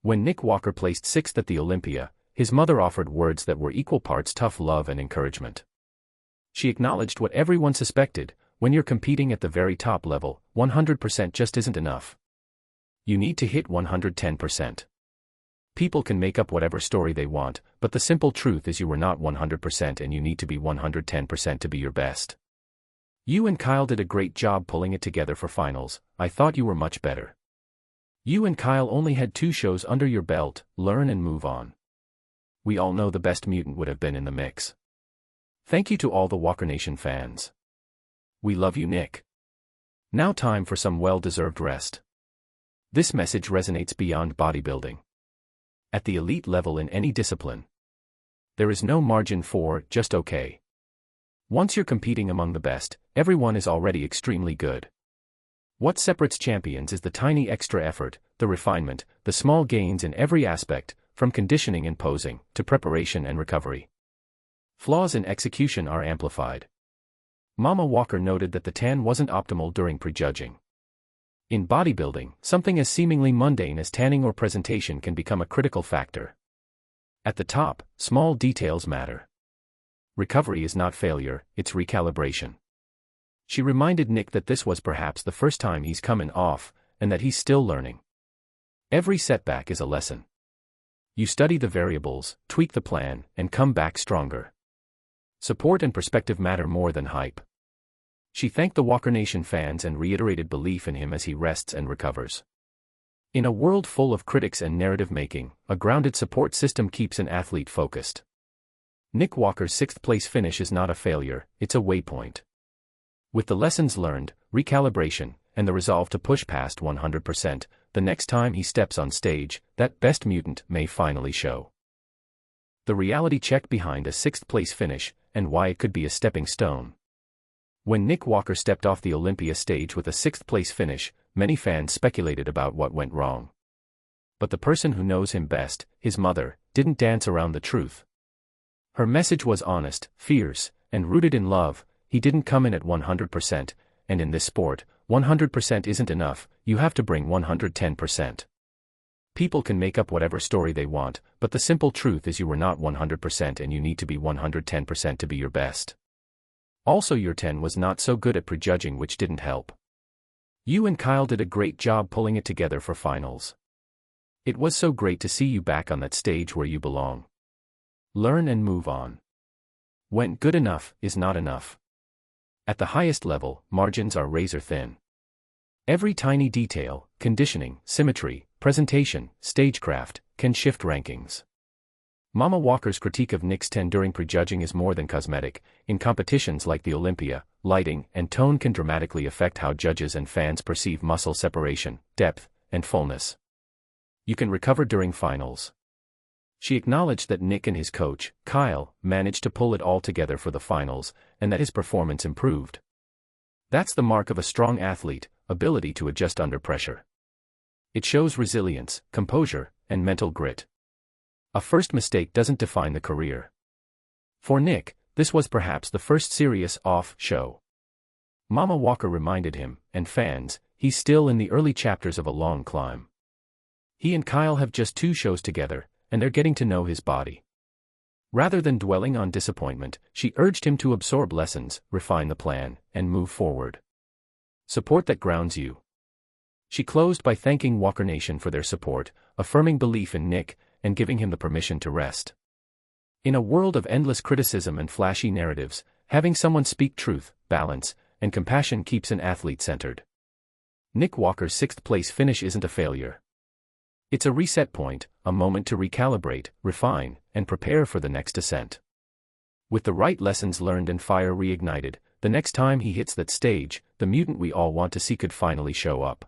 When Nick Walker placed 6th at the Olympia, his mother offered words that were equal parts tough love and encouragement. She acknowledged what everyone suspected: when you're competing at the very top level, 100% just isn't enough. You need to hit 110%. People can make up whatever story they want, but the simple truth is you were not 100% and you need to be 110% to be your best. You and Kyle did a great job pulling it together for finals. I thought you were much better. You and Kyle only had 2 shows under your belt. Learn and move on. We all know the best mutant would have been in the mix. Thank you to all the Walker Nation fans. We love you, Nick. Now time for some well-deserved rest. This message resonates beyond bodybuilding. At the elite level in any discipline, there is no margin for just okay. Once you're competing among the best, everyone is already extremely good. What separates champions is the tiny extra effort, the refinement, the small gains in every aspect, from conditioning and posing, to preparation and recovery. Flaws in execution are amplified. Mama Walker noted that the tan wasn't optimal during prejudging. In bodybuilding, something as seemingly mundane as tanning or presentation can become a critical factor. At the top, small details matter. Recovery is not failure, it's recalibration. She reminded Nick that this was perhaps the first time he's coming off, and that he's still learning. Every setback is a lesson. You study the variables, tweak the plan, and come back stronger. Support and perspective matter more than hype. She thanked the Walker Nation fans and reiterated belief in him as he rests and recovers. In a world full of critics and narrative making, a grounded support system keeps an athlete focused. Nick Walker's 6th place finish is not a failure, it's a waypoint. With the lessons learned, recalibration, and the resolve to push past 100%, the next time he steps on stage, that best mutant may finally show. The reality check behind a 6th place finish, and why it could be a stepping stone. When Nick Walker stepped off the Olympia stage with a 6th place finish, many fans speculated about what went wrong. But the person who knows him best, his mother, didn't dance around the truth. Her message was honest, fierce, and rooted in love. He didn't come in at 100%, and in this sport, 100% isn't enough, you have to bring 110%. People can make up whatever story they want, but the simple truth is you were not 100% and you need to be 110% to be your best. Also, your 10 was not so good at prejudging, which didn't help. You and Kyle did a great job pulling it together for finals. It was so great to see you back on that stage where you belong. Learn and move on. When good enough is not enough. At the highest level, margins are razor thin. Every tiny detail, conditioning, symmetry, presentation, stagecraft, can shift rankings. Mama Walker's critique of Nick's 10 during prejudging is more than cosmetic. In competitions like the Olympia, lighting and tone can dramatically affect how judges and fans perceive muscle separation, depth, and fullness. You can recover during finals. She acknowledged that Nick and his coach, Kyle, managed to pull it all together for the finals, and that his performance improved. That's the mark of a strong athlete, ability to adjust under pressure. It shows resilience, composure, and mental grit. A first mistake doesn't define the career. For Nick, this was perhaps the first serious off show. Mama Walker reminded him, and fans, he's still in the early chapters of a long climb. He and Kyle have just 2 shows together, and they're getting to know his body. Rather than dwelling on disappointment, she urged him to absorb lessons, refine the plan, and move forward. Support that grounds you. She closed by thanking Walker Nation for their support, affirming belief in Nick, and giving him the permission to rest. In a world of endless criticism and flashy narratives, having someone speak truth, balance, and compassion keeps an athlete centered. Nick Walker's 6th place finish isn't a failure. It's a reset point, a moment to recalibrate, refine, and prepare for the next ascent. With the right lessons learned and fire reignited, the next time he hits that stage, the mutant we all want to see could finally show up.